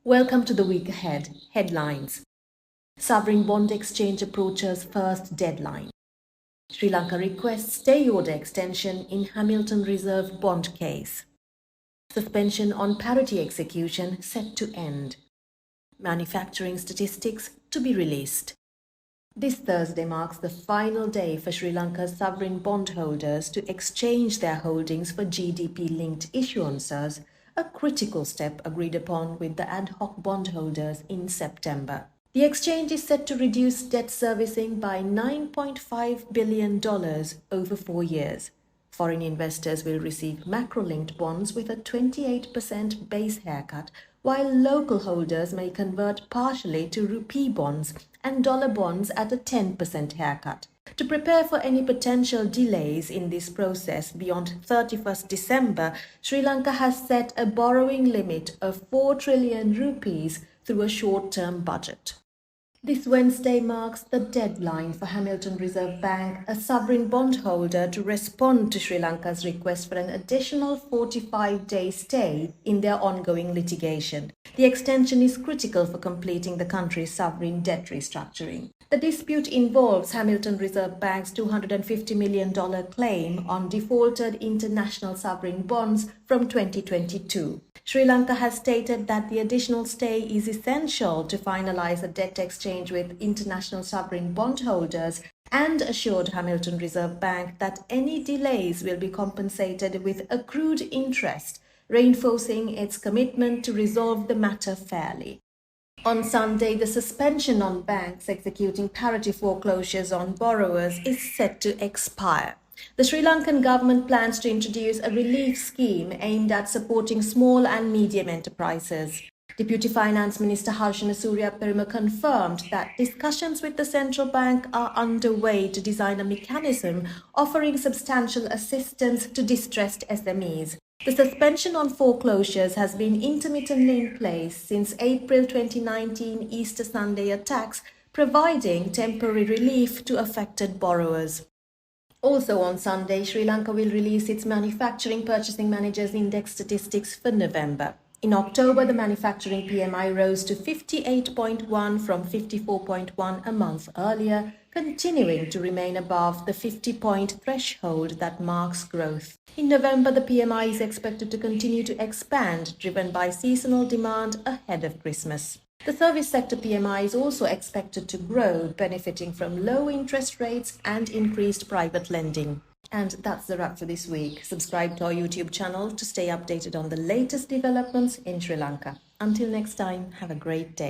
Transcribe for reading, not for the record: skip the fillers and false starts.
Welcome to the week ahead. Headlines. Sovereign bond exchange approaches first deadline. Sri Lanka requests stay order extension in Hamilton Reserve bond case. Suspension on parity execution set to end. Manufacturing statistics to be released. This Thursday marks the final day for Sri Lanka's sovereign bondholders to exchange their holdings for GDP-linked issuances, a critical step agreed upon with the ad hoc bondholders in September. The exchange is set to reduce debt servicing by $9.5 billion over 4 years. Foreign investors will receive macro-linked bonds with a 28% base haircut, while local holders may convert partially to rupee bonds and dollar bonds at a 10% haircut. To prepare for any potential delays in this process beyond 31st December, Sri Lanka has set a borrowing limit of 4 trillion rupees through a short-term budget. This Wednesday marks the deadline for Hamilton Reserve Bank, a sovereign bondholder, to respond to Sri Lanka's request for an additional 45-day stay in their ongoing litigation. The extension is critical for completing the country's sovereign debt restructuring. The dispute involves Hamilton Reserve Bank's $250 million claim on defaulted international sovereign bonds from 2022. Sri Lanka has stated that the additional stay is essential to finalize a debt exchange with international sovereign bondholders and assured Hamilton Reserve Bank that any delays will be compensated with accrued interest, reinforcing its commitment to resolve the matter fairly. On Sunday, the suspension on banks executing parity foreclosures on borrowers is set to expire. The Sri Lankan government plans to introduce a relief scheme aimed at supporting small and medium enterprises. Deputy Finance Minister Harshana Suryaperuma confirmed that discussions with the central bank are underway to design a mechanism offering substantial assistance to distressed SMEs. The suspension on foreclosures has been intermittently in place since April 2019 Easter Sunday attacks, providing temporary relief to affected borrowers. Also on Sunday, Sri Lanka will release its Manufacturing Purchasing Managers Index statistics for November. In October, the manufacturing PMI rose to 58.1 from 54.1 a month earlier, continuing to remain above the 50-point threshold that marks growth. In November, the PMI is expected to continue to expand, driven by seasonal demand ahead of Christmas. The service sector PMI is also expected to grow, benefiting from low interest rates and increased private lending. And that's the wrap for this week. Subscribe to our YouTube channel to stay updated on the latest developments in Sri Lanka. Until next time, have a great day.